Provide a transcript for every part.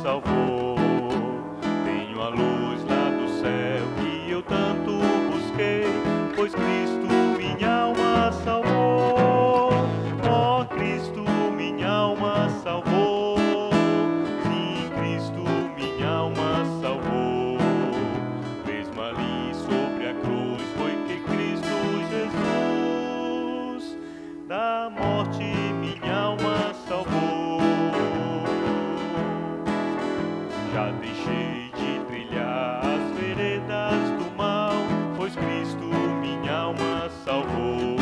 salvou. Tenho a luz lá do céu que eu tanto busquei, pois Cristo minha alma salvou. Ó Cristo, minha alma salvou. Sim, Cristo, minha alma salvou. Mesmo ali sobre a cruz foi que Cristo Jesus da morte minha alma salvou. Já deixei de trilhar as veredas do mal, pois Cristo minha alma salvou.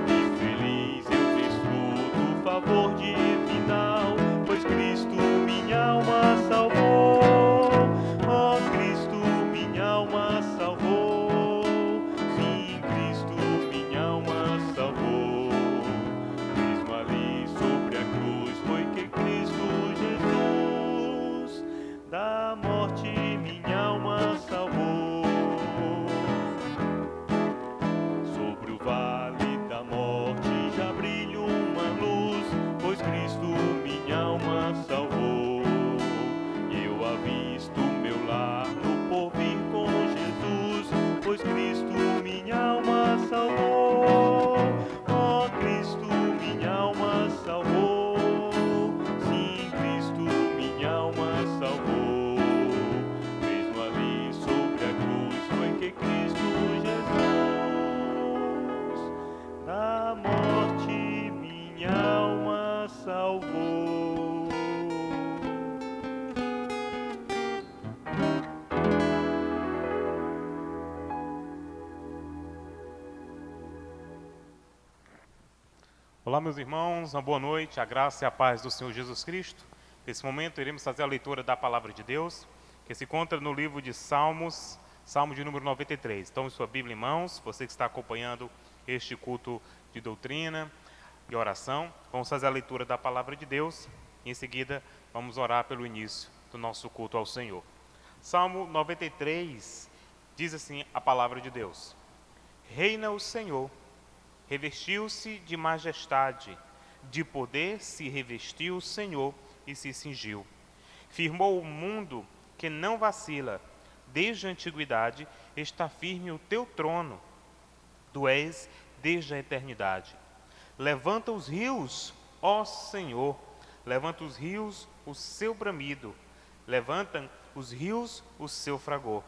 E feliz eu desfruto o favor divinal, pois Cristo minha alma salvou. Ó Cristo minha alma salvou. Sim, Cristo minha alma salvou. Mesmo ali sobre a cruz foi que Cristo Jesus da morte minha alma salvou. Sobre o vale da morte já brilha uma luz, pois Cristo minha alma salvou. E eu avisto meu lar no porvir com Jesus, pois Cristo minha alma salvou. Ó Cristo minha alma salvou. Sim, Cristo minha alma salvou. Mesmo ali sobre a cruz foi que Cristo Jesus da morte minha alma salvou. Olá, meus irmãos, uma boa noite, a graça e a paz do Senhor Jesus Cristo. Nesse momento, iremos fazer a leitura da Palavra de Deus, que se encontra no livro de Salmos, Salmo de número 93. Tome sua Bíblia em mãos, você que está acompanhando este culto de doutrina e oração. Vamos fazer a leitura da Palavra de Deus e, em seguida, vamos orar pelo início do nosso culto ao Senhor. Salmo 93 diz assim a Palavra de Deus: Reina o Senhor, revestiu-se de majestade, de poder se revestiu o Senhor e se cingiu. Firmou o mundo que não vacila, desde a antiguidade está firme o teu trono, tu és desde a eternidade. Levanta os rios, ó Senhor, levanta os rios o seu bramido, levantam os rios o seu fragor.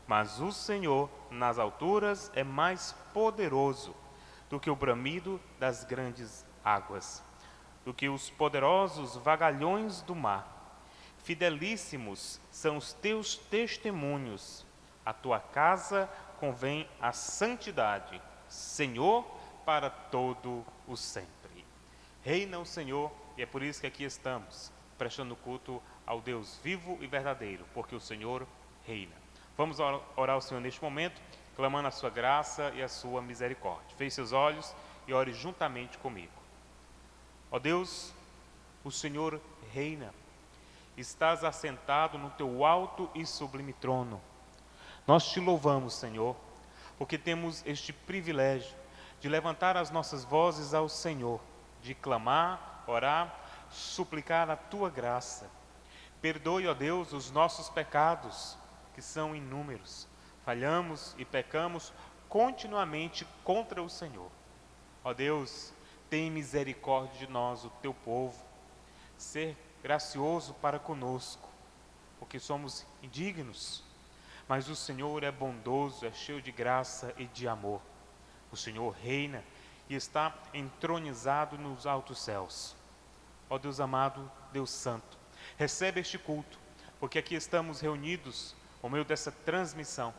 Mas o Senhor nas alturas é mais poderoso do que o bramido das grandes águas, do que os poderosos vagalhões do mar. Fidelíssimos são os teus testemunhos, a tua casa convém a santidade, Senhor, para todo o sempre. Reina o Senhor, e é por isso que aqui estamos, prestando culto ao Deus vivo e verdadeiro, porque o Senhor reina. Vamos orar ao Senhor neste momento, clamando a sua graça e a sua misericórdia. Feche seus olhos e ore juntamente comigo. Ó Deus, o Senhor reina. Estás assentado no teu alto e sublime trono. Nós te louvamos, Senhor, porque temos este privilégio de levantar as nossas vozes ao Senhor, de clamar, orar, suplicar a tua graça. Perdoe, ó Deus, os nossos pecados, que são inúmeros. Falhamos e pecamos continuamente contra o Senhor. Ó Deus, tem misericórdia de nós, o teu povo. Ser gracioso para conosco, porque somos indignos. Mas o Senhor é bondoso, é cheio de graça e de amor. O Senhor reina e está entronizado nos altos céus. Ó Deus amado, Deus santo, recebe este culto, porque aqui estamos reunidos, por meio dessa transmissão,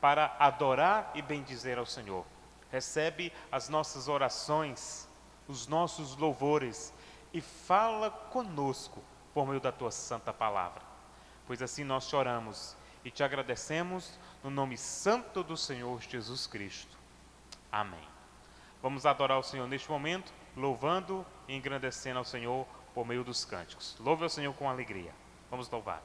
para adorar e bendizer ao Senhor. Recebe as nossas orações, os nossos louvores e fala conosco por meio da tua santa palavra. Pois assim nós te oramos e te agradecemos no nome santo do Senhor Jesus Cristo. Amém. Vamos adorar o Senhor neste momento, louvando e engrandecendo ao Senhor por meio dos cânticos. Louve ao Senhor com alegria. Vamos louvar.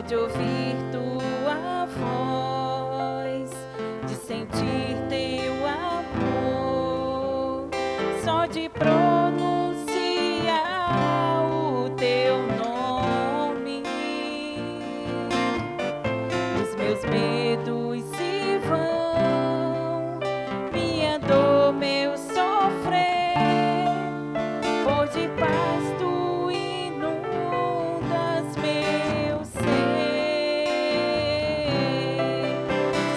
de ouvir tua voz, de sentir teu amor, só de pronunciar o teu nome, os meus medos se vão, minha dor, meu sofrer, por de paz tu inundas meu ser,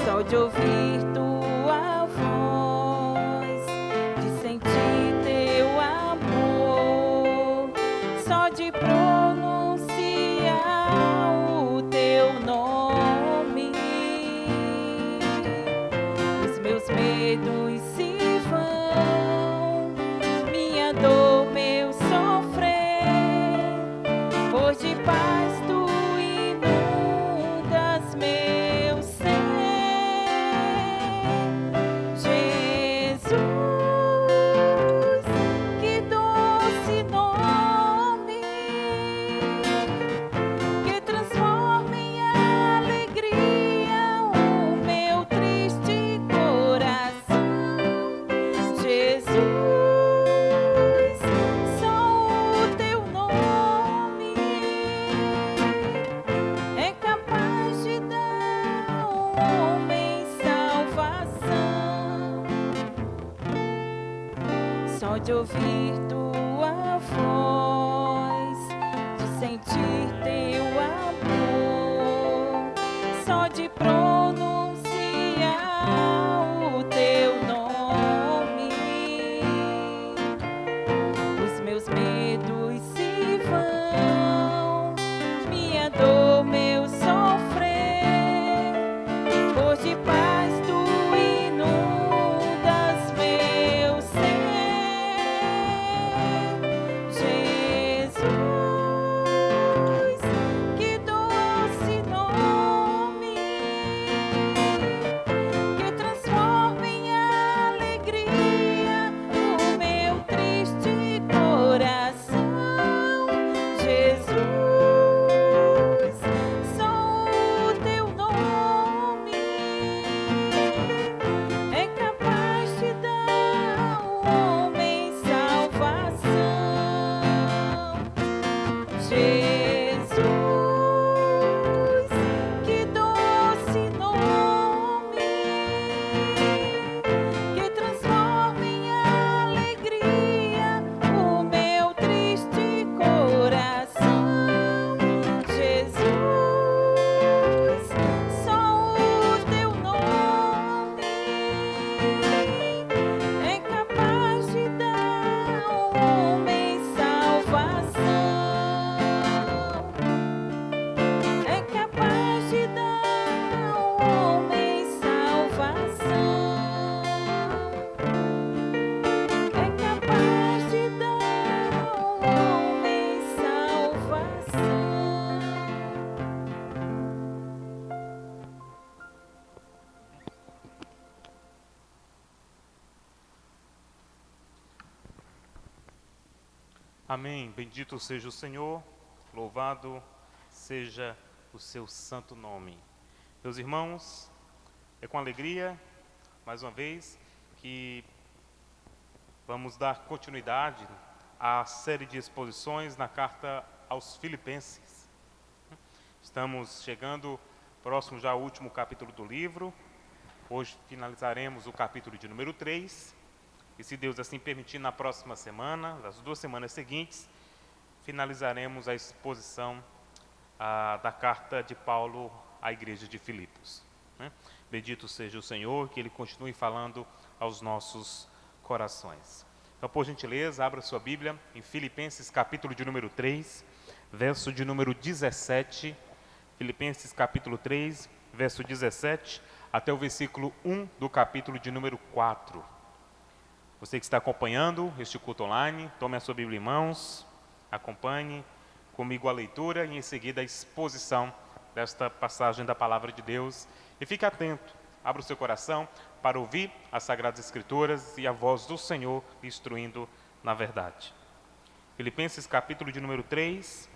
só de ouvir tua voz, de sentir teu amor, só de pronunciar o teu nome, os meus medos se vão, minha dor, meu sofrer, por de paz tu inundas meu ser. Jesus, que doce nome, que transforma em alegria o meu triste coração. Jesus, só o teu nome é capaz de dar ao homem salvação. Só de ouvir tua voz, de sentir teu amor, só de pronunciar o teu nome, os meus medos se vão, minha dor, meu sofrer, por de paz tu inundas meu ser. Jesus, que doce nome, que transforma em alegria o meu triste coração. Jesus, só o teu nome é capaz de dar ao homem salvação. Jesus, que doce nome, que transforma em alegria o meu triste coração. Jesus, só o teu nome é capaz de dar ao homem salvação. É capaz de dar ao homem salvação. É capaz de dar ao homem salvação. Amém. Bendito seja o Senhor, louvado seja o seu santo nome. Meus irmãos, é com alegria, mais uma vez, que vamos dar continuidade à série de exposições na carta aos Filipenses. Estamos chegando próximo já ao último capítulo do livro. Hoje finalizaremos o capítulo de número 3. E se Deus assim permitir, na próxima semana, nas 2 semanas seguintes, finalizaremos a exposição da carta de Paulo à igreja de Filipos, né? Bendito seja o Senhor, que Ele continue falando aos nossos corações. Então, por gentileza, abra sua Bíblia em Filipenses capítulo de número 3, verso de número 17. Filipenses capítulo 3, verso 17, até o versículo 1 do capítulo de número 4. Você que está acompanhando este culto online, tome a sua Bíblia em mãos, acompanhe comigo a leitura e em seguida a exposição desta passagem da Palavra de Deus. E fique atento, abra o seu coração para ouvir as Sagradas Escrituras e a voz do Senhor instruindo na verdade. Filipenses capítulo de número 3,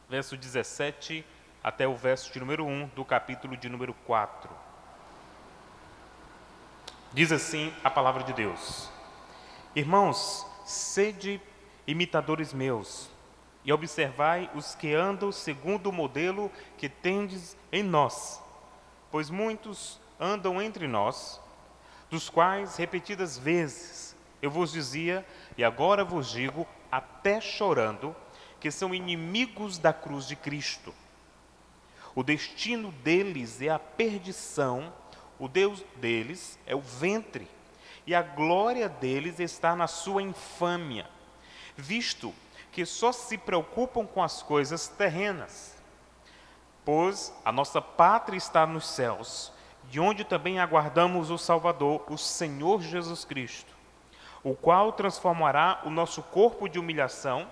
verso 17 até o verso de número 1 do capítulo de número 4. Diz assim a palavra de Deus: Irmãos, sede imitadores meus, e observai os que andam segundo o modelo que tendes em nós, pois muitos andam entre nós, dos quais repetidas vezes eu vos dizia, e agora vos digo, até chorando, que são inimigos da cruz de Cristo. O destino deles é a perdição, o Deus deles é o ventre, e a glória deles está na sua infâmia, visto que só se preocupam com as coisas terrenas. Pois a nossa pátria está nos céus, de onde também aguardamos o Salvador, o Senhor Jesus Cristo, o qual transformará o nosso corpo de humilhação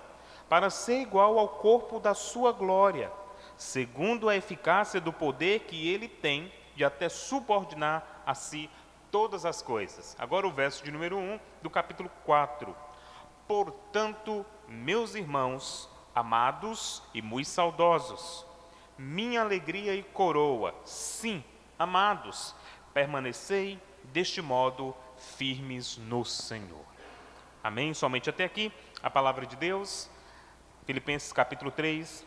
para ser igual ao corpo da sua glória, segundo a eficácia do poder que ele tem de até subordinar a si todas as coisas. Agora o verso de número 1 do capítulo 4. Portanto, meus irmãos, amados e muito saudosos, minha alegria e coroa, sim, amados, permanecei deste modo firmes no Senhor. Amém? Somente até aqui a palavra de Deus. Filipenses capítulo 3,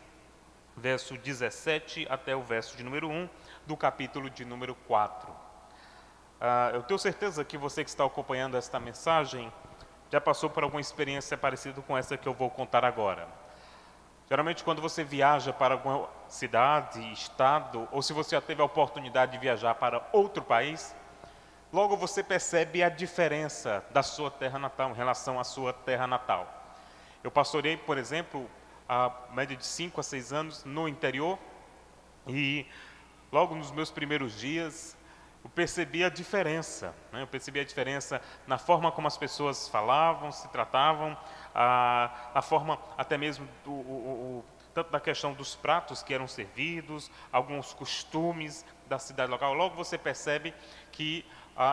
verso 17 até o verso de número 1 do capítulo de número 4. Eu tenho certeza que você que está acompanhando esta mensagem já passou por alguma experiência parecida com essa que eu vou contar agora. Geralmente quando você viaja para alguma cidade, estado, ou se você já teve a oportunidade de viajar para outro país, logo você percebe a diferença da sua terra natal em relação à sua terra natal. Eu pastoreei, por exemplo, a média de 5 a 6 anos no interior e logo nos meus primeiros dias eu percebi a diferença, né? Eu percebi a diferença na forma como as pessoas falavam, se tratavam, a forma até mesmo tanto da questão dos pratos que eram servidos, alguns costumes da cidade local. Logo você percebe que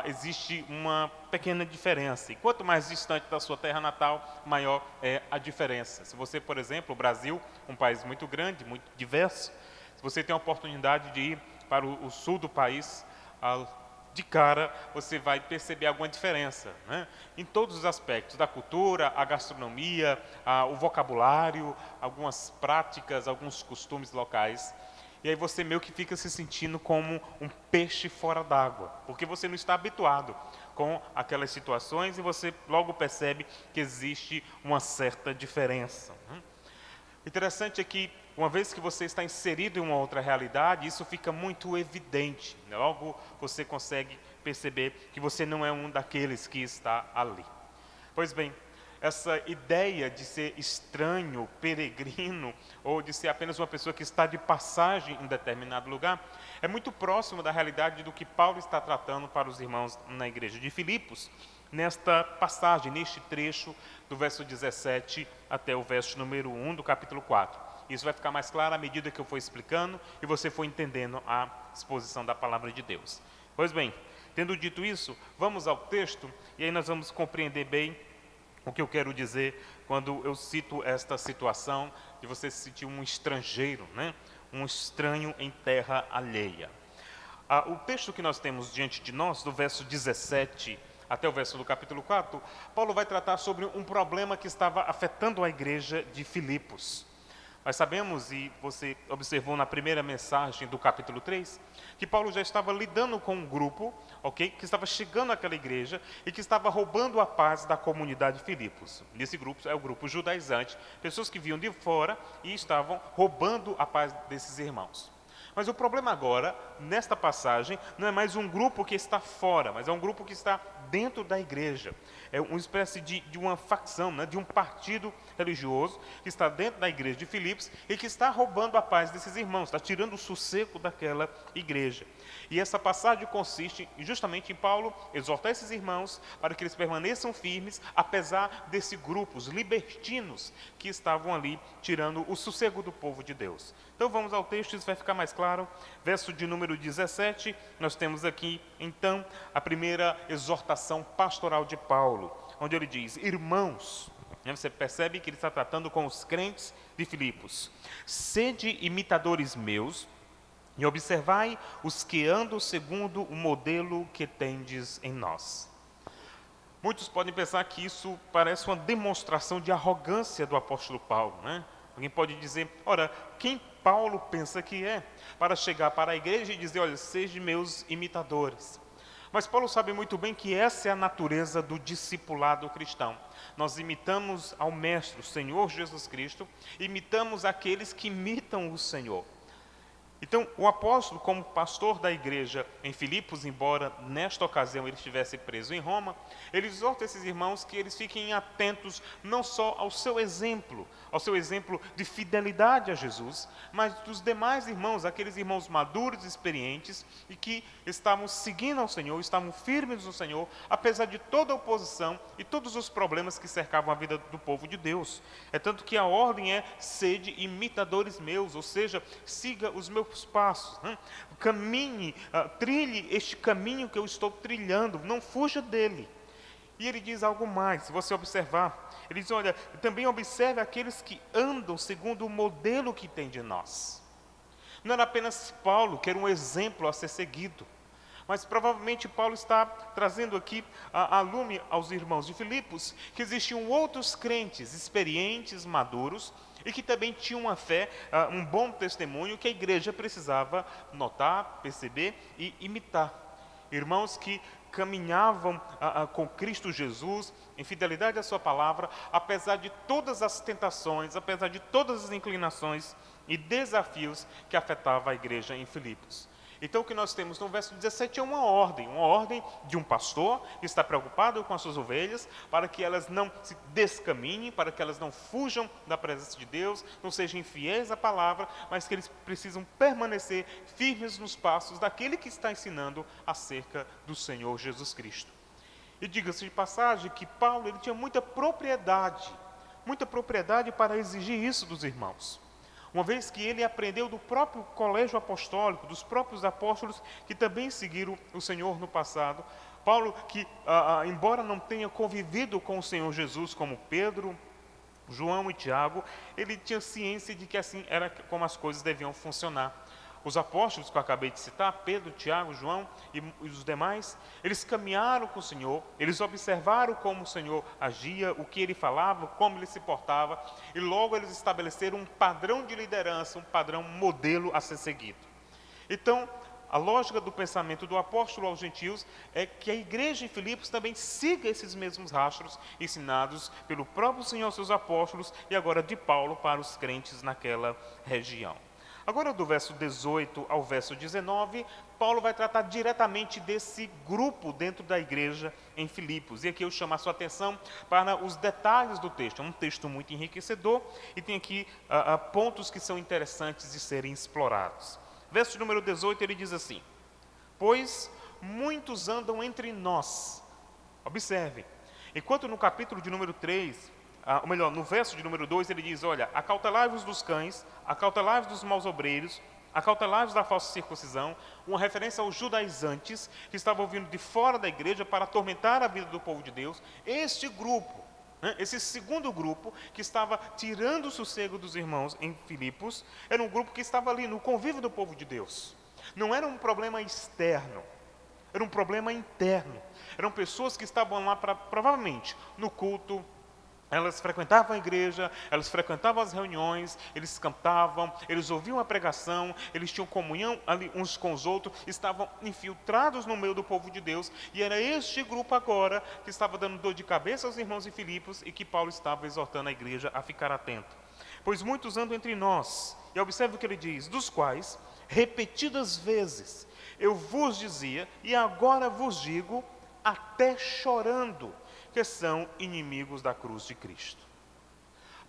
existe uma pequena diferença. E quanto mais distante da sua terra natal, maior é a diferença. Se você, por exemplo, o Brasil, um país muito grande, muito diverso, se você tem a oportunidade de ir para o sul do país, de cara você vai perceber alguma diferença, né? Em todos os aspectos, da cultura, a gastronomia, o vocabulário, algumas práticas, alguns costumes locais. E aí você meio que fica se sentindo como um peixe fora d'água, porque você não está habituado com aquelas situações e você logo percebe que existe uma certa diferença. Interessante é que, uma vez que você está inserido em uma outra realidade, isso fica muito evidente. Logo você consegue perceber que você não é um daqueles que está ali. Pois bem, essa ideia de ser estranho, peregrino, ou de ser apenas uma pessoa que está de passagem em determinado lugar, é muito próximo da realidade do que Paulo está tratando para os irmãos na igreja de Filipos, nesta passagem, neste trecho do verso 17 até o verso número 1 do capítulo 4. Isso vai ficar mais claro à medida que eu for explicando e você for entendendo a exposição da palavra de Deus. Pois bem, tendo dito isso, vamos ao texto e aí nós vamos compreender bem o que eu quero dizer quando eu cito esta situação de você se sentir um estrangeiro, né? Um estranho em terra alheia. O texto que nós temos diante de nós, do verso 17 até o verso do capítulo 4, Paulo vai tratar sobre um problema que estava afetando a igreja de Filipos. Nós sabemos, e você observou na primeira mensagem do capítulo 3, que Paulo já estava lidando com um grupo, que estava chegando àquela igreja e que estava roubando a paz da comunidade de Filipos. Nesse grupo é o grupo judaizante, pessoas que vinham de fora e estavam roubando a paz desses irmãos. Mas o problema agora, nesta passagem, não é mais um grupo que está fora, mas é um grupo que está dentro da igreja. É uma espécie de uma facção, né, de um partido religioso que está dentro da igreja de Filipos e que está roubando a paz desses irmãos, está tirando o sossego daquela igreja. E essa passagem consiste justamente em Paulo exortar esses irmãos para que eles permaneçam firmes, apesar desse grupo, os libertinos, que estavam ali tirando o sossego do povo de Deus. Então vamos ao texto, isso vai ficar mais claro. Verso de número 17, nós temos aqui, então, a primeira exortação pastoral de Paulo, onde ele diz: irmãos, Você percebe que ele está tratando com os crentes de Filipos. Sede imitadores meus e observai os que andam segundo o modelo que tendes em nós. Muitos podem pensar que isso parece uma demonstração de arrogância do apóstolo Paulo, né? Alguém pode dizer, ora, quem Paulo pensa que é para chegar para a igreja e dizer, olha, sejam meus imitadores. Mas Paulo sabe muito bem que essa é a natureza do discipulado cristão. Nós imitamos ao Mestre, o Senhor Jesus Cristo, imitamos aqueles que imitam o Senhor. Então, o apóstolo, como pastor da igreja em Filipos, embora nesta ocasião ele estivesse preso em Roma, ele exorta esses irmãos que eles fiquem atentos não só ao seu exemplo de fidelidade a Jesus, mas dos demais irmãos, aqueles irmãos maduros e experientes e que estavam seguindo ao Senhor, estavam firmes no Senhor, apesar de toda a oposição e todos os problemas que cercavam a vida do povo de Deus. É tanto que a ordem é, sede imitadores meus, ou seja, siga os meus passos, caminhe, trilhe este caminho que eu estou trilhando, não fuja dele. E ele diz algo mais, se você observar, ele diz, olha, também observe aqueles que andam segundo o modelo que tem de nós. Não era apenas Paulo, que era um exemplo a ser seguido, mas provavelmente Paulo está trazendo aqui a lume aos irmãos de Filipos, que existiam outros crentes experientes, maduros, e que também tinham uma fé, um bom testemunho que a igreja precisava notar, perceber e imitar. Irmãos que caminhavam com Cristo Jesus, em fidelidade à sua palavra, apesar de todas as tentações, apesar de todas as inclinações e desafios que afetavam a igreja em Filipos. Então o que nós temos no verso 17 é uma ordem de um pastor que está preocupado com as suas ovelhas, para que elas não se descaminhem, para que elas não fujam da presença de Deus, não sejam infiéis à palavra, mas que eles precisam permanecer firmes nos passos daquele que está ensinando acerca do Senhor Jesus Cristo. E diga-se de passagem que Paulo ele tinha muita propriedade para exigir isso dos irmãos. Uma vez que ele aprendeu do próprio colégio apostólico, dos próprios apóstolos que também seguiram o Senhor no passado. Paulo, que embora não tenha convivido com o Senhor Jesus como Pedro, João e Tiago, ele tinha ciência de que assim era como as coisas deviam funcionar. Os apóstolos que eu acabei de citar, Pedro, Tiago, João e os demais, eles caminharam com o Senhor, eles observaram como o Senhor agia, o que ele falava, como ele se portava, e logo eles estabeleceram um padrão de liderança, um padrão modelo a ser seguido. Então, a lógica do pensamento do apóstolo aos gentios é que a igreja em Filipos também siga esses mesmos rastros ensinados pelo próprio Senhor aos seus apóstolos e agora de Paulo para os crentes naquela região. Agora, do verso 18 ao verso 19, Paulo vai tratar diretamente desse grupo dentro da igreja em Filipos. E aqui eu chamo a sua atenção para os detalhes do texto. É um texto muito enriquecedor e tem aqui pontos que são interessantes de serem explorados. Verso número 18, ele diz assim: pois muitos andam entre nós. Observe, enquanto no capítulo de número 3... ou melhor, no verso de número 2, ele diz, olha, acautelai-vos dos cães, acautelai-vos dos maus obreiros, acautelai-vos da falsa circuncisão, uma referência aos judaizantes que estavam vindo de fora da igreja para atormentar a vida do povo de Deus. Este grupo, esse segundo grupo, que estava tirando o sossego dos irmãos em Filipos, era um grupo que estava ali no convívio do povo de Deus. Não era um problema externo, era um problema interno. Eram pessoas que estavam lá provavelmente no culto. Elas frequentavam a igreja, elas frequentavam as reuniões, eles cantavam, eles ouviam a pregação, eles tinham comunhão ali uns com os outros, estavam infiltrados no meio do povo de Deus, e era este grupo agora que estava dando dor de cabeça aos irmãos de Filipos e que Paulo estava exortando a igreja a ficar atento. Pois muitos andam entre nós, e observe o que ele diz, dos quais, repetidas vezes, eu vos dizia, e agora vos digo, até chorando, que são inimigos da cruz de Cristo.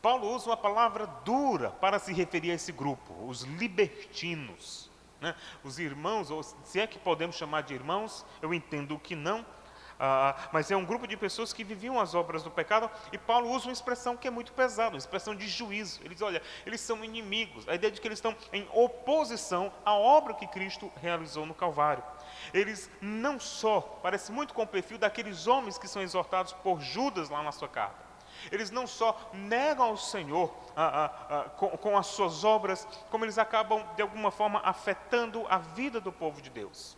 Paulo usa uma palavra dura para se referir a esse grupo, os libertinos, Os irmãos, ou se é que podemos chamar de irmãos, eu entendo que não, mas é um grupo de pessoas que viviam as obras do pecado, e Paulo usa uma expressão que é muito pesada, uma expressão de juízo. Ele diz, olha, eles são inimigos, a ideia de que eles estão em oposição à obra que Cristo realizou no Calvário. Eles não só, parece muito com o perfil daqueles homens que são exortados por Judas lá na sua carta. Eles não só negam ao Senhor com as suas obras, como eles acabam, de alguma forma, afetando a vida do povo de Deus.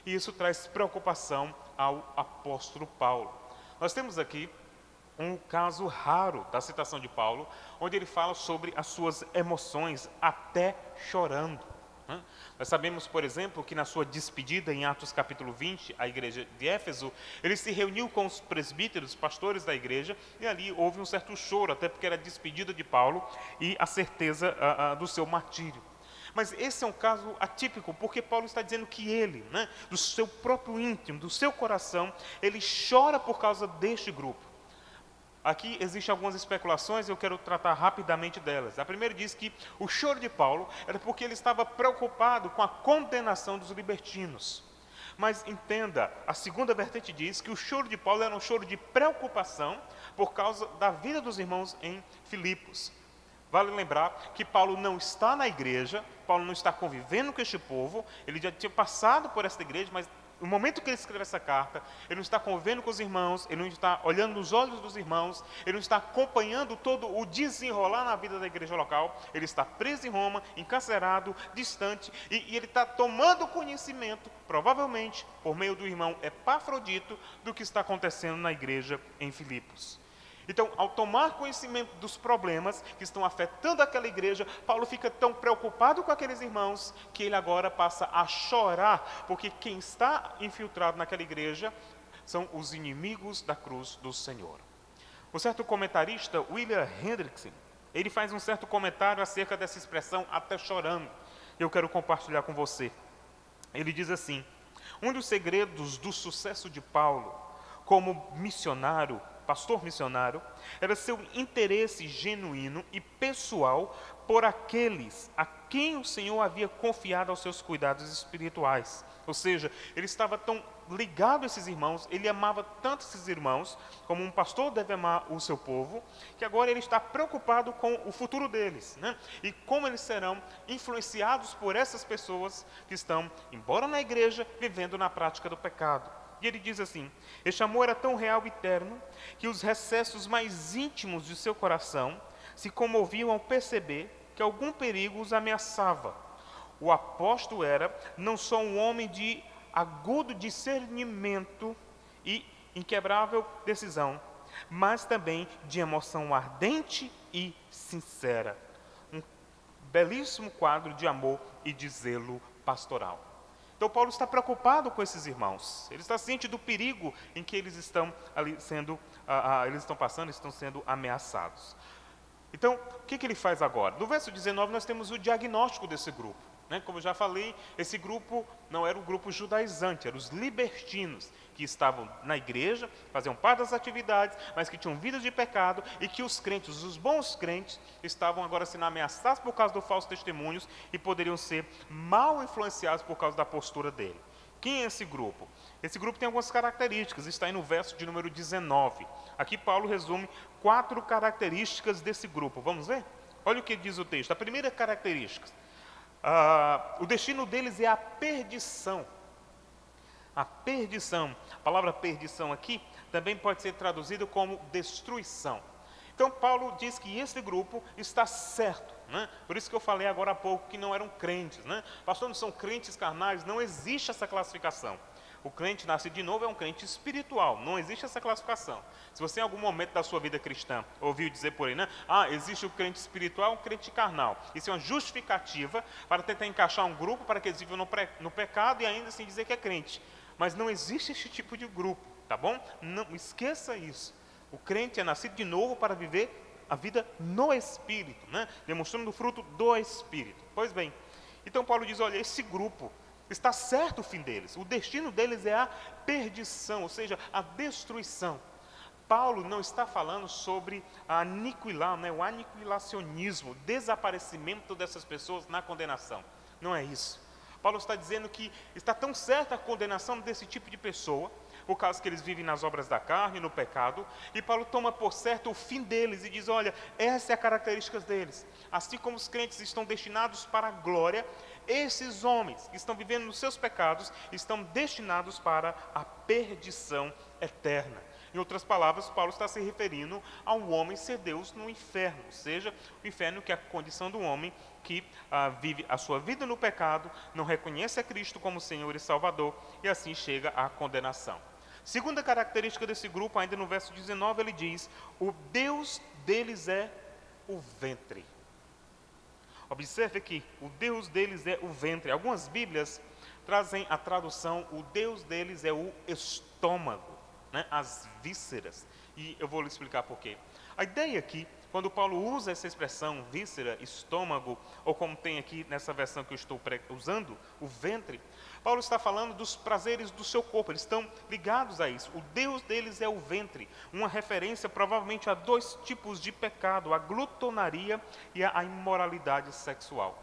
E isso traz preocupação ao apóstolo Paulo. Nós temos aqui um caso raro da citação de Paulo, onde ele fala sobre as suas emoções, até chorando. Nós sabemos, por exemplo, que na sua despedida em Atos capítulo 20, a igreja de Éfeso, ele se reuniu com os presbíteros, pastores da igreja, e ali houve um certo choro, até porque era a despedida de Paulo e a certeza do seu martírio. Mas esse é um caso atípico, porque Paulo está dizendo que ele, do seu próprio íntimo, do seu coração, ele chora por causa deste grupo. Aqui existem algumas especulações, eu quero tratar rapidamente delas. A primeira diz que o choro de Paulo era porque ele estava preocupado com a condenação dos libertinos. Mas entenda, a segunda vertente diz que o choro de Paulo era um choro de preocupação por causa da vida dos irmãos em Filipos. Vale lembrar que Paulo não está na igreja, Paulo não está convivendo com este povo, ele já tinha passado por esta igreja, mas no momento que ele escreve essa carta, ele não está convivendo com os irmãos, ele não está olhando nos olhos dos irmãos, ele não está acompanhando todo o desenrolar na vida da igreja local, ele está preso em Roma, encarcerado, distante, e ele está tomando conhecimento, provavelmente por meio do irmão Epafrodito, do que está acontecendo na igreja em Filipos. Então, ao tomar conhecimento dos problemas que estão afetando aquela igreja, Paulo fica tão preocupado com aqueles irmãos que ele agora passa a chorar, porque quem está infiltrado naquela igreja são os inimigos da cruz do Senhor. O certo comentarista, William Hendrickson, ele faz um certo comentário acerca dessa expressão, até chorando. Eu quero compartilhar com você. Ele diz assim: um dos segredos do sucesso de Paulo como missionário, pastor missionário, era seu interesse genuíno e pessoal por aqueles a quem o Senhor havia confiado aos seus cuidados espirituais. Ou seja, ele estava tão ligado a esses irmãos, ele amava tanto esses irmãos, como um pastor deve amar o seu povo, que agora ele está preocupado com o futuro deles, e como eles serão influenciados por essas pessoas que estão, embora na igreja, vivendo na prática do pecado. E ele diz assim: este amor era tão real e eterno que os recessos mais íntimos de seu coração se comoviam ao perceber que algum perigo os ameaçava. O apóstolo era não só um homem de agudo discernimento e inquebrável decisão, mas também de emoção ardente e sincera. Um belíssimo quadro de amor e de zelo pastoral. Então Paulo está preocupado com esses irmãos, ele está ciente do perigo em que eles estão ali estão sendo ameaçados. Então, o que ele faz agora? No verso 19 nós temos o diagnóstico desse grupo. Como eu já falei, esse grupo não era o grupo judaizante, eram os libertinos, que estavam na igreja, faziam parte das atividades, mas que tinham vidas de pecado, e que os crentes, os bons crentes, estavam agora sendo ameaçados por causa dos falsos testemunhos e poderiam ser mal influenciados por causa da postura dele. Quem é esse grupo? Esse grupo tem algumas características, está aí no verso de número 19. Aqui Paulo resume 4 características desse grupo. Vamos ver? Olha o que diz o texto. A primeira característica: o destino deles é a perdição. A perdição. A palavra perdição aqui também pode ser traduzida como destruição. Então Paulo diz que esse grupo está certo, Por isso que eu falei agora há pouco que não eram crentes, Pastor, não são crentes carnais, não existe essa classificação. O crente nascido de novo é um crente espiritual, não existe essa classificação. Se você em algum momento da sua vida cristã ouviu dizer por aí, existe o crente espiritual e o crente carnal. Isso é uma justificativa para tentar encaixar um grupo para que eles vivam no pecado e ainda assim dizer que é crente. Mas não existe esse tipo de grupo, tá bom? Não esqueça isso. O crente é nascido de novo para viver a vida no Espírito, demonstrando o fruto do Espírito. Pois bem, então Paulo diz, olha, esse grupo está certo o fim deles, o destino deles é a perdição, ou seja, a destruição. Paulo não está falando sobre aniquilar, o aniquilacionismo, o desaparecimento dessas pessoas na condenação. Não é isso. Paulo está dizendo que está tão certa a condenação desse tipo de pessoa, por causa que eles vivem nas obras da carne, no pecado, e Paulo toma por certo o fim deles e diz, olha, essa é a característica deles. Assim como os crentes estão destinados para a glória, esses homens que estão vivendo nos seus pecados estão destinados para a perdição eterna. Em outras palavras, Paulo está se referindo ao homem ser Deus no inferno, ou seja, o inferno que é a condição do homem que vive a sua vida no pecado, não reconhece a Cristo como Senhor e Salvador e assim chega à condenação. Segunda característica desse grupo, ainda no verso 19, ele diz: o Deus deles é o ventre. Observe aqui, o Deus deles é o ventre. Algumas Bíblias trazem a tradução: o Deus deles é o estômago, né? As vísceras. E eu vou lhe explicar por quê. A ideia aqui, quando Paulo usa essa expressão víscera, estômago, ou como tem aqui nessa versão que eu estou usando, o ventre, Paulo está falando dos prazeres do seu corpo, eles estão ligados a isso. O Deus deles é o ventre, uma referência provavelmente a dois tipos de pecado, a glutonaria e a imoralidade sexual.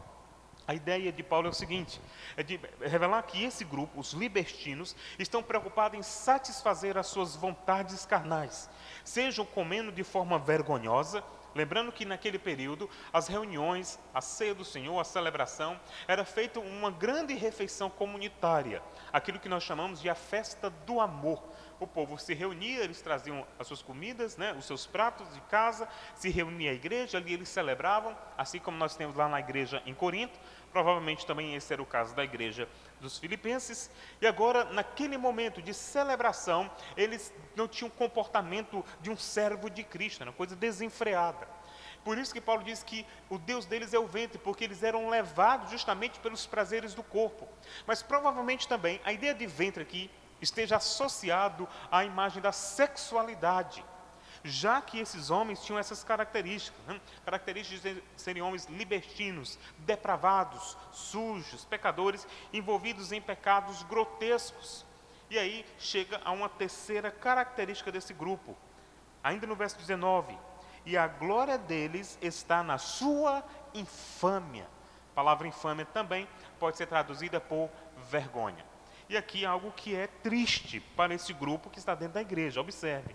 A ideia de Paulo é o seguinte, é de revelar que esse grupo, os libertinos, estão preocupados em satisfazer as suas vontades carnais, sejam comendo de forma vergonhosa. Lembrando que naquele período, as reuniões, a ceia do Senhor, a celebração, era feita uma grande refeição comunitária, aquilo que nós chamamos de a festa do amor. O povo se reunia, eles traziam as suas comidas, né, os seus pratos de casa, se reunia a igreja, ali eles celebravam, assim como nós temos lá na igreja em Corinto, provavelmente também esse era o caso da igreja dos Filipenses, e agora, naquele momento de celebração, eles não tinham o comportamento de um servo de Cristo, era uma coisa desenfreada. Por isso que Paulo diz que o Deus deles é o ventre, porque eles eram levados justamente pelos prazeres do corpo. Mas provavelmente também, a ideia de ventre aqui esteja associado à imagem da sexualidade, já que esses homens tinham essas características, né? Características de serem homens libertinos, depravados, sujos, pecadores, envolvidos em pecados grotescos. E aí chega a uma terceira característica desse grupo, ainda no verso 19: e a glória deles está na sua infâmia. A palavra infâmia também pode ser traduzida por vergonha. E aqui algo que é triste para esse grupo que está dentro da igreja. Observe,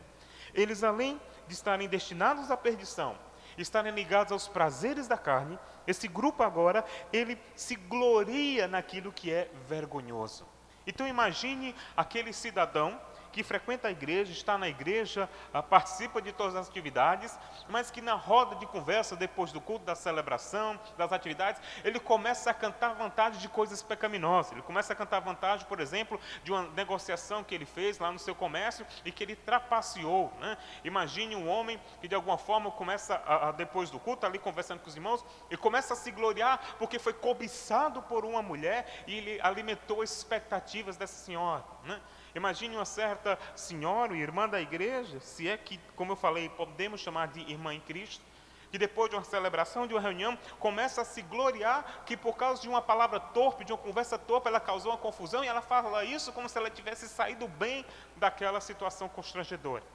eles além de estarem destinados à perdição, estarem ligados aos prazeres da carne, esse grupo agora, ele se gloria naquilo que é vergonhoso. Então imagine aquele cidadão que frequenta a igreja, está na igreja, participa de todas as atividades, mas que na roda de conversa, depois do culto, da celebração, das atividades, ele começa a cantar vantagem de coisas pecaminosas. Ele começa a cantar vantagem, por exemplo, de uma negociação que ele fez lá no seu comércio e que ele trapaceou, né? Imagine um homem que de alguma forma começa, depois do culto, ali conversando com os irmãos, e começa a se gloriar porque foi cobiçado por uma mulher e ele alimentou as expectativas dessa senhora, né? Imagine uma certa senhora, irmã da igreja, se é que, como eu falei, podemos chamar de irmã em Cristo, que depois de uma celebração, de uma reunião, começa a se gloriar que por causa de uma palavra torpe, de uma conversa torpe, ela causou uma confusão e ela fala isso como se ela tivesse saído bem daquela situação constrangedora.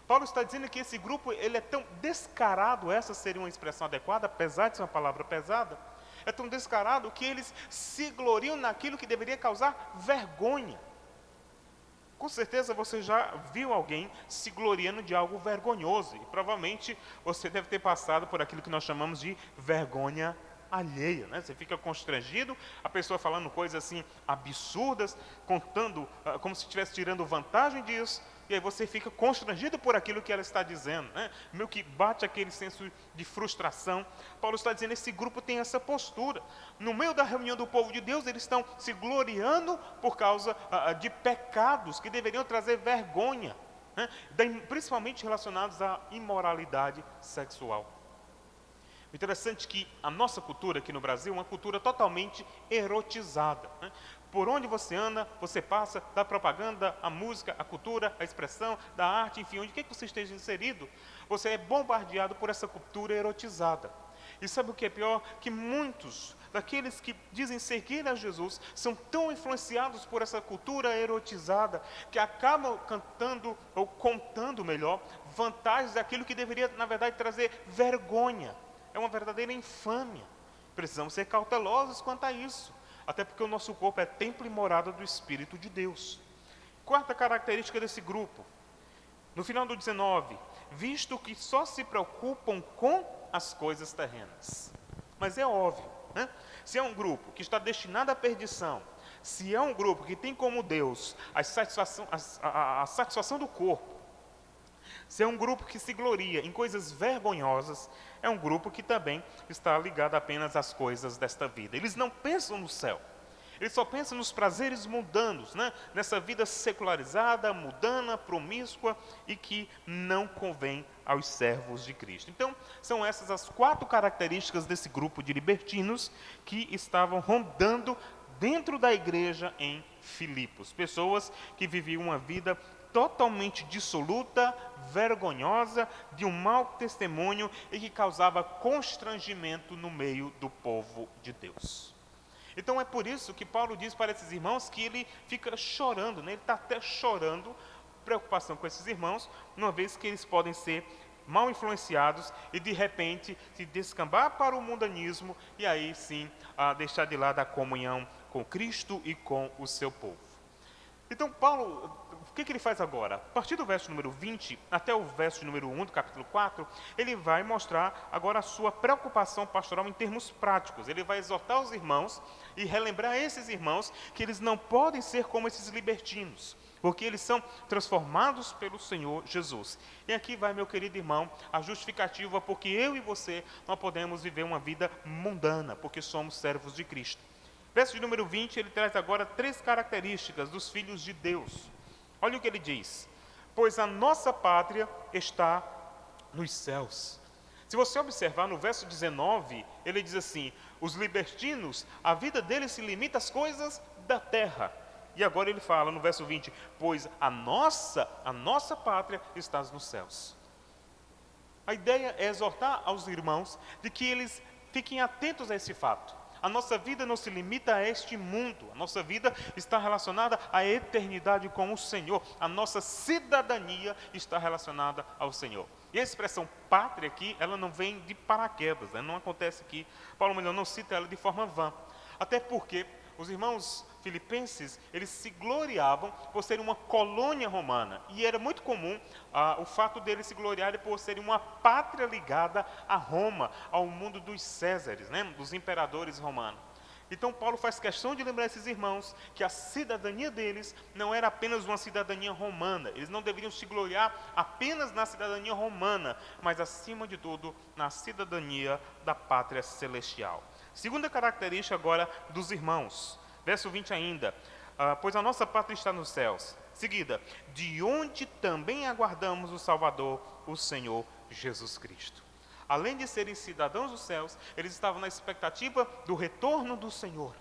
Paulo está dizendo que esse grupo, ele é tão descarado, essa seria uma expressão adequada, apesar de ser uma palavra pesada, é tão descarado que eles se gloriam naquilo que deveria causar vergonha. Com certeza você já viu alguém se gloriando de algo vergonhoso, e provavelmente você deve ter passado por aquilo que nós chamamos de vergonha alheia, né? Você fica constrangido, a pessoa falando coisas assim absurdas, contando como se estivesse tirando vantagem disso, e aí você fica constrangido por aquilo que ela está dizendo, né? Meio que bate aquele senso de frustração. Paulo está dizendo, esse grupo tem essa postura. No meio da reunião do povo de Deus, eles estão se gloriando por causa de pecados que deveriam trazer vergonha, né? Principalmente relacionados à imoralidade sexual. Interessante que a nossa cultura aqui no Brasil é uma cultura totalmente erotizada, né? Por onde você anda, você passa da propaganda, a música, a cultura, a expressão, da arte, enfim, onde quer que você esteja inserido, você é bombardeado por essa cultura erotizada. E sabe o que é pior? Que muitos daqueles que dizem seguir a Jesus são tão influenciados por essa cultura erotizada que acabam cantando, ou contando melhor, vantagens daquilo que deveria, na verdade, trazer vergonha. É uma verdadeira infâmia. Precisamos ser cautelosos quanto a isso, até porque o nosso corpo é templo e morada do Espírito de Deus. Quarta característica desse grupo, no final do 19, visto que só se preocupam com as coisas terrenas. Mas é óbvio, né? Se é um grupo que está destinado à perdição, se é um grupo que tem como Deus a satisfação do corpo, Se é um grupo que se gloria em coisas vergonhosas, é um grupo que também está ligado apenas às coisas desta vida. Eles não pensam no céu. Eles só pensam nos prazeres mundanos, né? Nessa vida secularizada, mundana, promíscua e que não convém aos servos de Cristo. Então, são essas as 4 características desse grupo de libertinos que estavam rondando dentro da igreja em Filipos. Pessoas que viviam uma vida totalmente dissoluta, vergonhosa, de um mau testemunho e que causava constrangimento no meio do povo de Deus. Então é por isso que Paulo diz para esses irmãos que ele fica chorando, né? Ele está até chorando, preocupação com esses irmãos, uma vez que eles podem ser mal influenciados e de repente se descambar para o mundanismo e aí sim deixar de lado a comunhão com Cristo e com o seu povo. Então Paulo, o que ele faz agora? A partir do verso número 20 até o verso número 1 do capítulo 4, ele vai mostrar agora a sua preocupação pastoral em termos práticos. Ele vai exortar os irmãos e relembrar a esses irmãos que eles não podem ser como esses libertinos, porque eles são transformados pelo Senhor Jesus. E aqui vai, meu querido irmão, a justificativa porque eu e você não podemos viver uma vida mundana, porque somos servos de Cristo. Verso de número 20, ele traz agora 3 características dos filhos de Deus. Olha o que ele diz: pois a nossa pátria está nos céus. Se você observar no verso 19, ele diz assim: os libertinos, a vida deles se limita às coisas da terra. E agora ele fala no verso 20, pois a nossa pátria está nos céus. A ideia é exortar aos irmãos de que eles fiquem atentos a esse fato. A nossa vida não se limita a este mundo. A nossa vida está relacionada à eternidade com o Senhor. A nossa cidadania está relacionada ao Senhor. E a expressão pátria aqui, ela não vem de paraquedas, né? Não acontece aqui. Paulo não cita ela de forma vã. Até porque os irmãos filipenses, eles se gloriavam por serem uma colônia romana. E era muito comum o fato deles se gloriarem por serem uma pátria ligada a Roma, ao mundo dos Césares, né? Dos imperadores romanos. Então Paulo faz questão de lembrar esses irmãos que a cidadania deles não era apenas uma cidadania romana. Eles não deveriam se gloriar apenas na cidadania romana, mas acima de tudo na cidadania da pátria celestial. Segunda característica agora dos irmãos. Verso 20 ainda, pois a nossa pátria está nos céus. Seguida, de onde também aguardamos o Salvador, o Senhor Jesus Cristo. Além de serem cidadãos dos céus, eles estavam na expectativa do retorno do Senhor.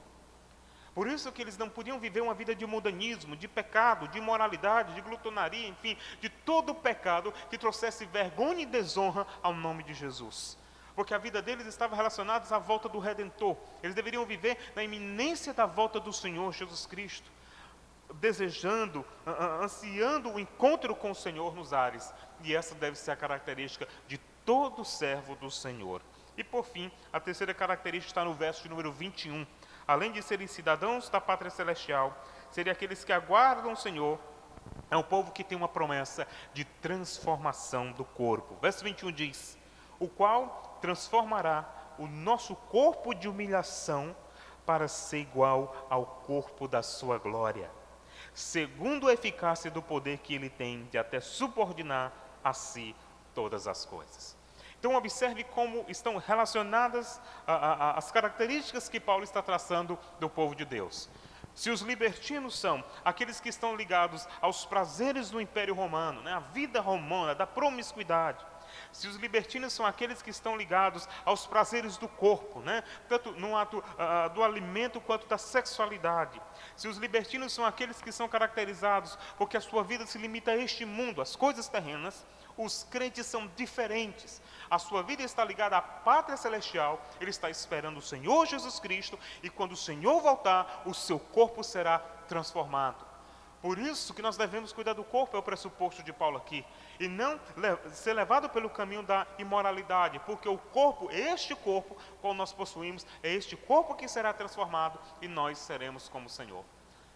Por isso que eles não podiam viver uma vida de mundanismo, de pecado, de imoralidade, de glutonaria, enfim, de todo o pecado que trouxesse vergonha e desonra ao nome de Jesus. Porque a vida deles estava relacionada à volta do Redentor. Eles deveriam viver na iminência da volta do Senhor Jesus Cristo, desejando, ansiando o encontro com o Senhor nos ares. E essa deve ser a característica de todo servo do Senhor. E por fim, a terceira característica está no verso de número 21. Além de serem cidadãos da pátria celestial, seriam aqueles que aguardam o Senhor. É um povo que tem uma promessa de transformação do corpo. Verso 21 diz: o qual transformará o nosso corpo de humilhação para ser igual ao corpo da sua glória, segundo a eficácia do poder que ele tem de até subordinar a si todas as coisas. Então observe como estão relacionadas as características que Paulo está traçando do povo de Deus. Se os libertinos são aqueles que estão ligados aos prazeres do Império Romano, né, a vida romana, da promiscuidade. Se os libertinos são aqueles que estão ligados aos prazeres do corpo, né, tanto no ato do alimento quanto da sexualidade. Se os libertinos são aqueles que são caracterizados porque a sua vida se limita a este mundo, às coisas terrenas, os crentes são diferentes. A sua vida está ligada à pátria celestial, ele está esperando o Senhor Jesus Cristo, e quando o Senhor voltar, o seu corpo será transformado. Por isso que nós devemos cuidar do corpo, é o pressuposto de Paulo aqui, e não ser levado pelo caminho da imoralidade, porque o corpo, este corpo, qual nós possuímos, é este corpo que será transformado, e nós seremos como o Senhor.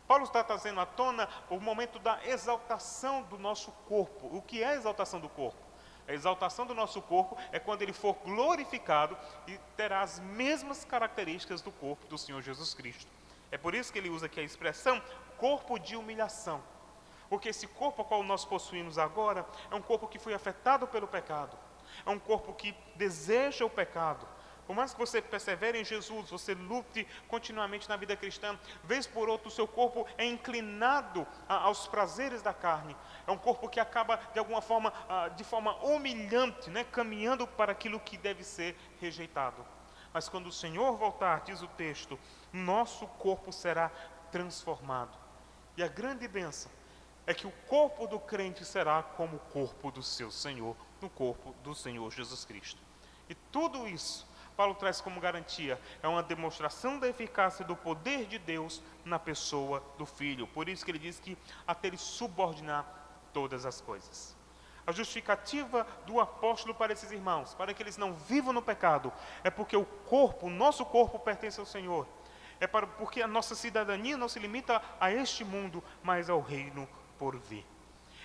Paulo está trazendo à tona o momento da exaltação do nosso corpo. O que é a exaltação do corpo? A exaltação do nosso corpo é quando ele for glorificado e terá as mesmas características do corpo do Senhor Jesus Cristo. É por isso que ele usa aqui a expressão corpo de humilhação. Porque esse corpo ao qual nós possuímos agora é um corpo que foi afetado pelo pecado. É um corpo que deseja o pecado. Por mais que você persevere em Jesus, você lute continuamente na vida cristã, vez por outra o seu corpo é inclinado aos prazeres da carne. É um corpo que acaba, de alguma forma, de forma humilhante, né, caminhando para aquilo que deve ser rejeitado. Mas quando o Senhor voltar, diz o texto, nosso corpo será transformado. E a grande bênção é que o corpo do crente será como o corpo do seu Senhor, no corpo do Senhor Jesus Cristo. E tudo isso Paulo traz como garantia, é uma demonstração da eficácia do poder de Deus na pessoa do Filho. Por isso que ele diz que até ele subordinar todas as coisas. A justificativa do apóstolo para esses irmãos, para que eles não vivam no pecado, é porque o corpo, o nosso corpo pertence ao Senhor. Porque a nossa cidadania não se limita a este mundo, mas ao reino por vir.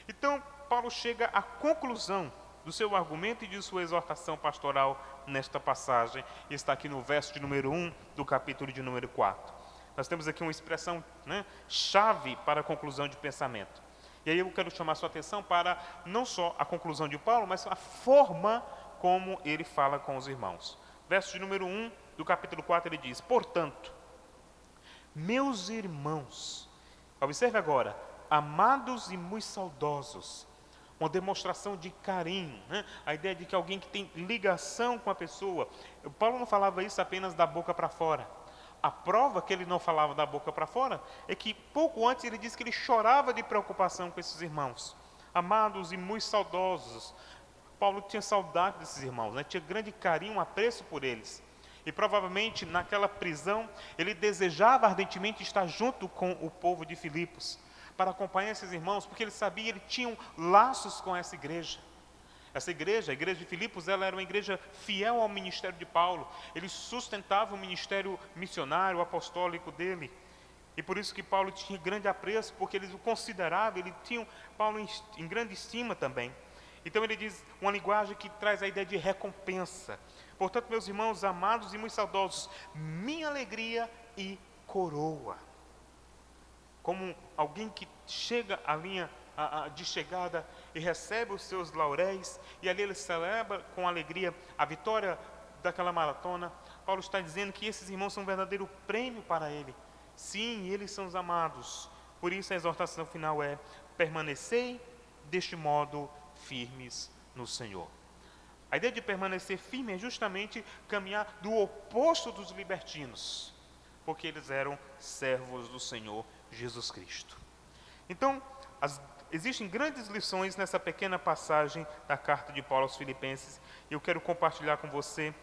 Então, Paulo chega à conclusão do seu argumento e de sua exortação pastoral nesta passagem, está aqui no verso de número 1 do capítulo de número 4. Nós temos aqui uma expressão, né, chave para a conclusão de pensamento. E aí eu quero chamar a sua atenção para não só a conclusão de Paulo, mas a forma como ele fala com os irmãos. Verso de número 1 do capítulo 4, ele diz: portanto, meus irmãos, observe agora, amados e muito saudosos, uma demonstração de carinho, né? A ideia de que alguém que tem ligação com a pessoa. Paulo não falava isso apenas da boca para fora. A prova que ele não falava da boca para fora é que pouco antes ele disse que ele chorava de preocupação com esses irmãos, amados e muito saudosos. Paulo tinha saudade desses irmãos, né? Tinha grande carinho, apreço por eles. E provavelmente naquela prisão ele desejava ardentemente estar junto com o povo de Filipos, para acompanhar esses irmãos, porque ele sabia que eles tinham laços com essa igreja. Essa igreja, a igreja de Filipos, ela era uma igreja fiel ao ministério de Paulo. Ele sustentava o ministério missionário, apostólico dele. E por isso que Paulo tinha grande apreço, porque eles o consideravam, eles tinham Paulo em grande estima também. Então ele diz uma linguagem que traz a ideia de recompensa. Portanto, meus irmãos amados e muito saudosos, minha alegria e coroa. Como alguém que chega à linha de chegada e recebe os seus lauréis, e ali ele celebra com alegria a vitória daquela maratona. Paulo está dizendo que esses irmãos são um verdadeiro prêmio para ele. Sim, eles são os amados. Por isso a exortação final é: permanecei deste modo firmes no Senhor. A ideia de permanecer firme é justamente caminhar do oposto dos libertinos, porque eles eram servos do Senhor Jesus Cristo. Então, existem grandes lições nessa pequena passagem da carta de Paulo aos Filipenses, e eu quero compartilhar com você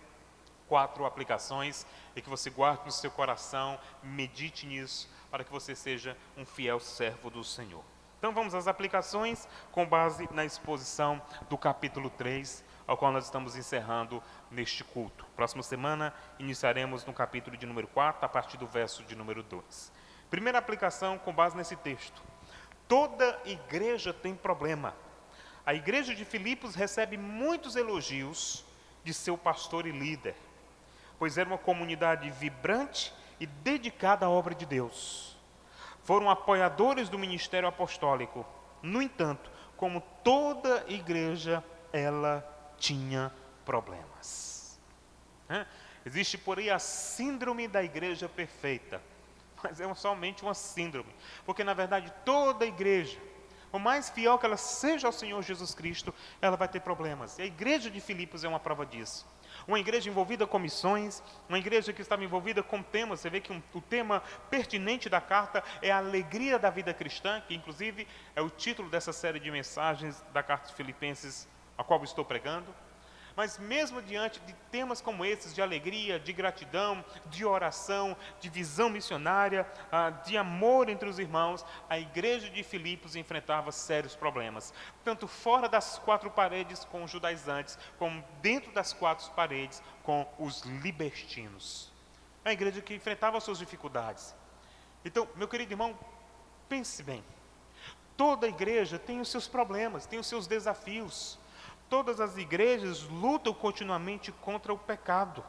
4 aplicações, e que você guarde no seu coração, medite nisso, para que você seja um fiel servo do Senhor. Então vamos às aplicações, com base na exposição do capítulo 3, ao qual nós estamos encerrando neste culto. Próxima semana iniciaremos no capítulo de número 4, a partir do verso de número 2. Primeira aplicação com base nesse texto. Toda igreja tem problema. A igreja de Filipos recebe muitos elogios de seu pastor e líder, pois era uma comunidade vibrante e dedicada à obra de Deus. Foram apoiadores do ministério apostólico. No entanto, como toda igreja, ela tinha problemas. Existe por aí a síndrome da igreja perfeita. Mas é somente uma síndrome, porque na verdade toda igreja, por mais fiel que ela seja ao Senhor Jesus Cristo, ela vai ter problemas. E a igreja de Filipos é uma prova disso. Uma igreja envolvida com missões, uma igreja que estava envolvida com temas. Você vê que o tema pertinente da carta é a alegria da vida cristã, que inclusive é o título dessa série de mensagens da carta de Filipenses, a qual eu estou pregando. Mas mesmo diante de temas como esses, de alegria, de gratidão, de oração, de visão missionária, de amor entre os irmãos, a igreja de Filipos enfrentava sérios problemas, tanto fora das 4 paredes com os judaizantes, como dentro das 4 paredes com os libertinos. A igreja que enfrentava suas dificuldades. Então, meu querido irmão, pense bem. Toda igreja tem os seus problemas, tem os seus desafios. Todas as igrejas lutam continuamente contra o pecado.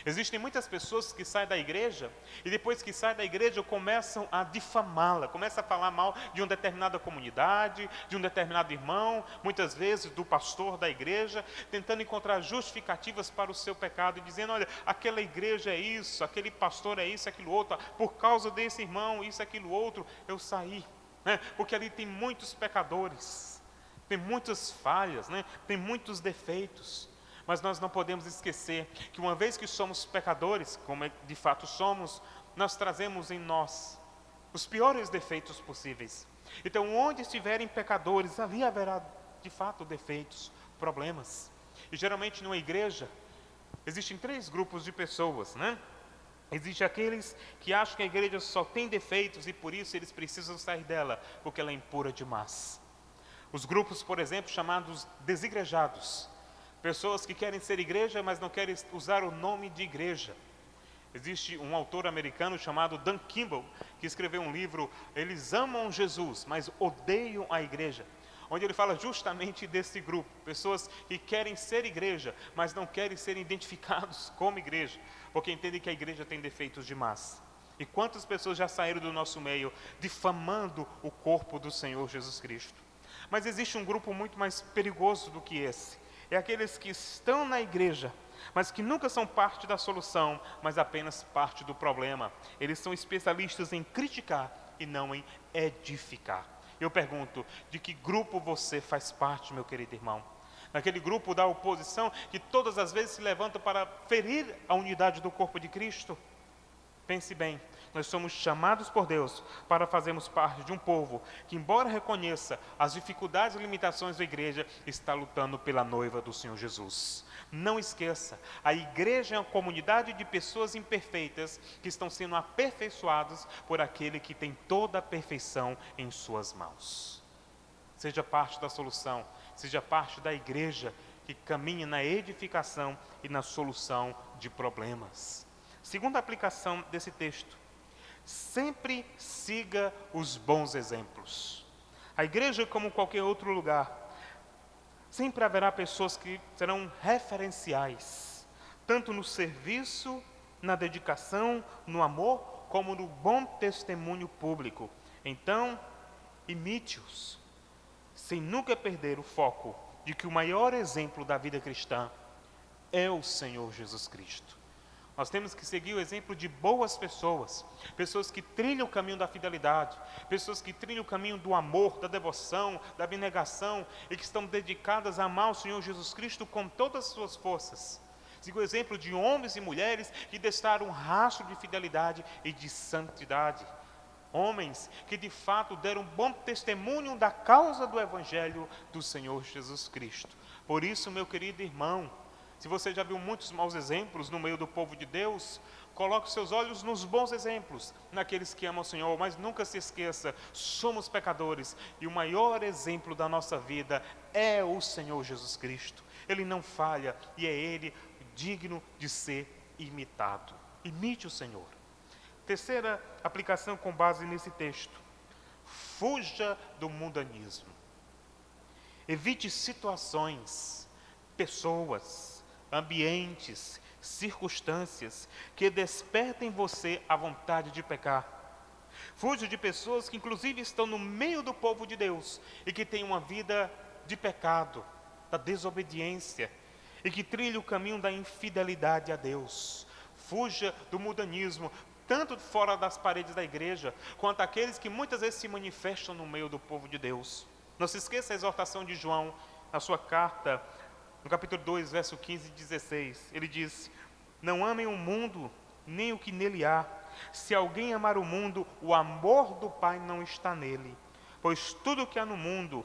Existem muitas pessoas que saem da igreja e depois que saem da igreja começam a difamá-la, começam a falar mal de uma determinada comunidade, de um determinado irmão, muitas vezes do pastor da igreja, tentando encontrar justificativas para o seu pecado e dizendo, olha, aquela igreja é isso, aquele pastor é isso, aquilo outro, por causa desse irmão, isso, aquilo outro, eu saí, né? Porque ali tem muitos pecadores, tem muitas falhas, né? Tem muitos defeitos. Mas nós não podemos esquecer que uma vez que somos pecadores, como de fato somos, nós trazemos em nós os piores defeitos possíveis. Então, onde estiverem pecadores, ali haverá de fato defeitos, problemas. E geralmente numa igreja, existem 3 grupos de pessoas, né? Existem aqueles que acham que a igreja só tem defeitos e por isso eles precisam sair dela, porque ela é impura demais. Os grupos, por exemplo, chamados desigrejados. Pessoas que querem ser igreja, mas não querem usar o nome de igreja. Existe um autor americano chamado Dan Kimball, que escreveu um livro, Eles Amam Jesus, mas Odeiam a Igreja, onde ele fala justamente desse grupo, pessoas que querem ser igreja, mas não querem ser identificados como igreja, porque entendem que a igreja tem defeitos demais. E quantas pessoas já saíram do nosso meio difamando o corpo do Senhor Jesus Cristo? Mas existe um grupo muito mais perigoso do que esse. É aqueles que estão na igreja, mas que nunca são parte da solução, mas apenas parte do problema. Eles são especialistas em criticar e não em edificar. Eu pergunto, de que grupo você faz parte, meu querido irmão? Naquele grupo da oposição que todas as vezes se levanta para ferir a unidade do corpo de Cristo? Pense bem, nós somos chamados por Deus para fazermos parte de um povo que, embora reconheça as dificuldades e limitações da igreja, está lutando pela noiva do Senhor Jesus. Não esqueça, a igreja é uma comunidade de pessoas imperfeitas que estão sendo aperfeiçoadas por aquele que tem toda a perfeição em suas mãos. Seja parte da solução, seja parte da igreja que caminha na edificação e na solução de problemas. Segunda aplicação desse texto, sempre siga os bons exemplos. A igreja, como qualquer outro lugar, sempre haverá pessoas que serão referenciais, tanto no serviço, na dedicação, no amor, como no bom testemunho público. Então, imite-os, sem nunca perder o foco de que o maior exemplo da vida cristã é o Senhor Jesus Cristo. Nós temos que seguir o exemplo de boas pessoas, pessoas que trilham o caminho da fidelidade, pessoas que trilham o caminho do amor, da devoção, da abnegação e que estão dedicadas a amar o Senhor Jesus Cristo com todas as suas forças. Siga o exemplo de homens e mulheres que deixaram um rastro de fidelidade e de santidade. Homens que de fato deram bom testemunho da causa do Evangelho do Senhor Jesus Cristo. Por isso, meu querido irmão, se você já viu muitos maus exemplos no meio do povo de Deus, coloque seus olhos nos bons exemplos, naqueles que amam o Senhor, mas nunca se esqueça, somos pecadores e o maior exemplo da nossa vida é o Senhor Jesus Cristo. Ele não falha e é Ele digno de ser imitado. Imite o Senhor. Terceira aplicação com base nesse texto, fuja do mundanismo. Evite situações, pessoas, ambientes, circunstâncias que despertem em você a vontade de pecar. Fuja de pessoas que inclusive estão no meio do povo de Deus e que têm uma vida de pecado, da desobediência e que trilham o caminho da infidelidade a Deus. Fuja do mundanismo, tanto fora das paredes da igreja, quanto aqueles que muitas vezes se manifestam no meio do povo de Deus. Não se esqueça a exortação de João, na sua carta, no capítulo 2, verso 15 e 16, ele diz, não amem o mundo, nem o que nele há. Se alguém amar o mundo, o amor do Pai não está nele. Pois tudo o que há no mundo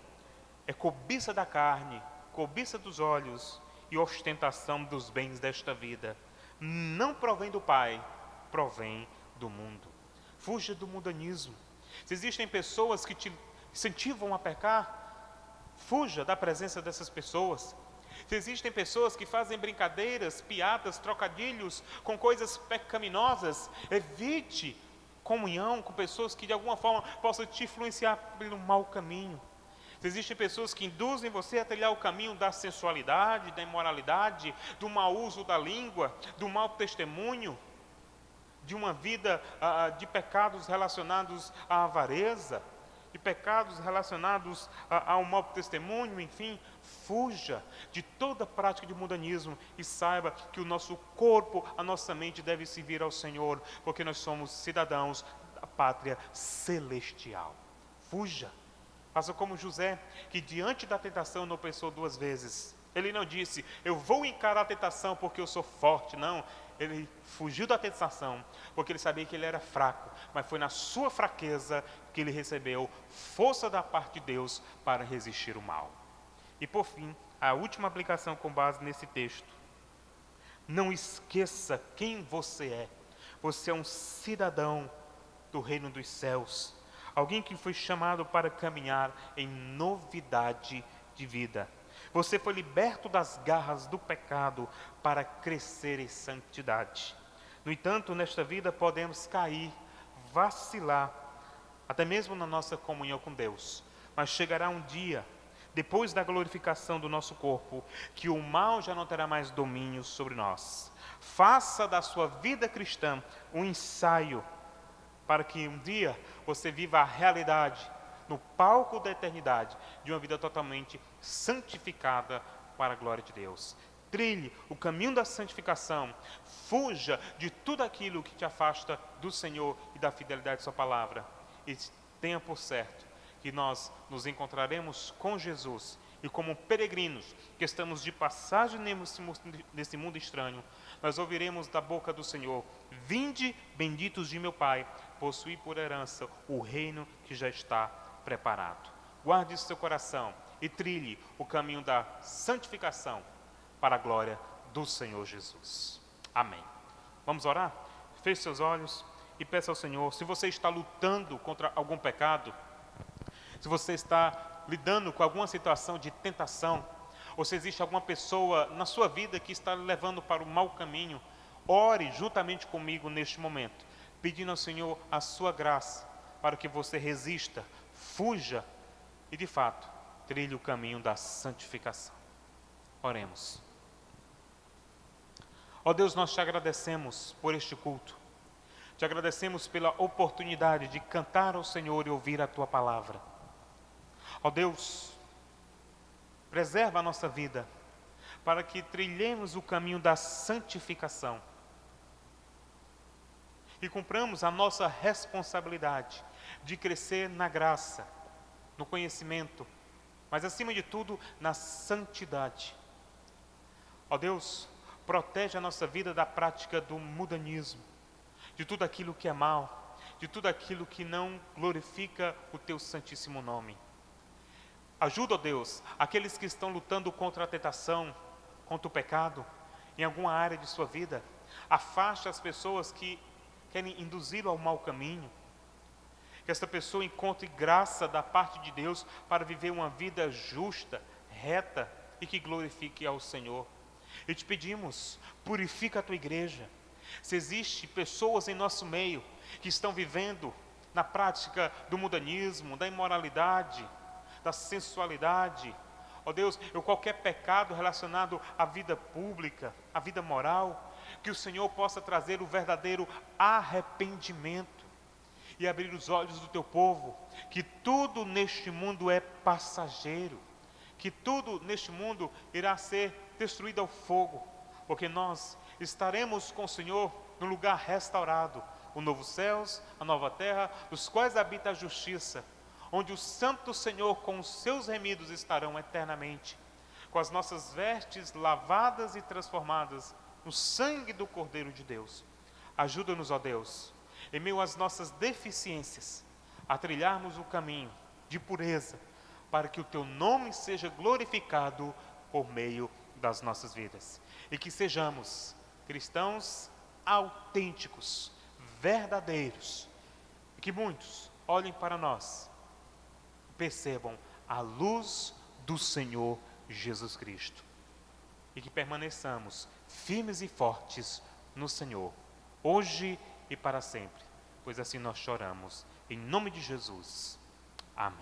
é cobiça da carne, cobiça dos olhos e ostentação dos bens desta vida. Não provém do Pai, provém do mundo. Fuja do mundanismo. Se existem pessoas que te incentivam a pecar, fuja da presença dessas pessoas. Se existem pessoas que fazem brincadeiras, piadas, trocadilhos com coisas pecaminosas, evite comunhão com pessoas que de alguma forma possam te influenciar pelo mau caminho. Se existem pessoas que induzem você a trilhar o caminho da sensualidade, da imoralidade, do mau uso da língua, do mau testemunho, de uma vida de pecados relacionados à avareza, de pecados relacionados ao mau testemunho, enfim, fuja de toda prática de mundanismo e saiba que o nosso corpo, a nossa mente deve servir ao Senhor, porque nós somos cidadãos da pátria celestial. Fuja. Faça como José, que diante da tentação não pensou duas vezes. Ele não disse, eu vou encarar a tentação porque eu sou forte. Não, ele fugiu da tentação porque ele sabia que ele era fraco. Mas foi na sua fraqueza que ele recebeu força da parte de Deus para resistir o mal. E por fim, a última aplicação com base nesse texto. Não esqueça quem você é. Você é um cidadão do reino dos céus. Alguém que foi chamado para caminhar em novidade de vida. Você foi liberto das garras do pecado para crescer em santidade. No entanto, nesta vida podemos cair, vacilar, até mesmo na nossa comunhão com Deus. Mas chegará um dia, depois da glorificação do nosso corpo, que o mal já não terá mais domínio sobre nós. Faça da sua vida cristã um ensaio, para que um dia você viva a realidade, no palco da eternidade, de uma vida totalmente santificada para a glória de Deus. Trilhe o caminho da santificação, fuja de tudo aquilo que te afasta do Senhor e da fidelidade de sua palavra. E tenha por certo que nós nos encontraremos com Jesus e como peregrinos que estamos de passagem nesse mundo estranho, nós ouviremos da boca do Senhor, vinde benditos de meu Pai, possuí por herança o reino que já está preparado. Guarde seu coração e trilhe o caminho da santificação para a glória do Senhor Jesus. Amém. Vamos orar? Feche seus olhos e peça ao Senhor, se você está lutando contra algum pecado, se você está lidando com alguma situação de tentação, ou se existe alguma pessoa na sua vida que está levando para o mau caminho, ore juntamente comigo neste momento, pedindo ao Senhor a sua graça, para que você resista, fuja e de fato trilhe o caminho da santificação. Oremos. Ó Deus, nós te agradecemos por este culto, te agradecemos pela oportunidade de cantar ao Senhor e ouvir a tua palavra. Ó Deus, preserva a nossa vida, para que trilhemos o caminho da santificação e cumpramos a nossa responsabilidade de crescer na graça, no conhecimento, mas acima de tudo, na santidade. Ó Deus, protege a nossa vida da prática do mundanismo, de tudo aquilo que é mal, de tudo aquilo que não glorifica o teu santíssimo nome. Ajuda, ó Deus, aqueles que estão lutando contra a tentação, contra o pecado, em alguma área de sua vida. Afasta as pessoas que querem induzi-lo ao mau caminho. Que esta pessoa encontre graça da parte de Deus para viver uma vida justa, reta e que glorifique ao Senhor. E te pedimos, purifica a tua igreja. Se existe pessoas em nosso meio que estão vivendo na prática do mundanismo, da imoralidade, da sensualidade, ó Deus, ou qualquer pecado relacionado à vida pública, à vida moral, que o Senhor possa trazer o verdadeiro arrependimento e abrir os olhos do teu povo, que tudo neste mundo é passageiro, que tudo neste mundo irá ser destruído ao fogo, porque nós estaremos com o Senhor no lugar restaurado, o novo céus, a nova terra, dos quais habita a justiça, onde o santo Senhor com os seus remidos estarão eternamente, com as nossas vestes lavadas e transformadas no sangue do Cordeiro de Deus. Ajuda-nos, ó Deus, em meio às nossas deficiências, a trilharmos o caminho de pureza, para que o teu nome seja glorificado por meio das nossas vidas. E que sejamos cristãos autênticos, verdadeiros, e que muitos olhem para nós, percebam a luz do Senhor Jesus Cristo. E que permaneçamos firmes e fortes no Senhor, hoje e para sempre, pois assim nós choramos, em nome de Jesus. Amém.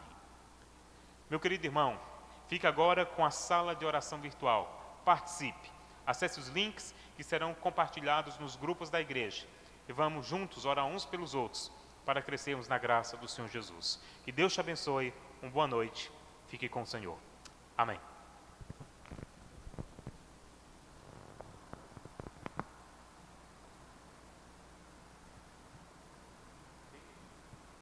Meu querido irmão, fique agora com a sala de oração virtual. Participe. Acesse os links que serão compartilhados nos grupos da igreja. E vamos juntos orar uns pelos outros para crescermos na graça do Senhor Jesus. Que Deus te abençoe. Uma boa noite. Fique com o Senhor. Amém.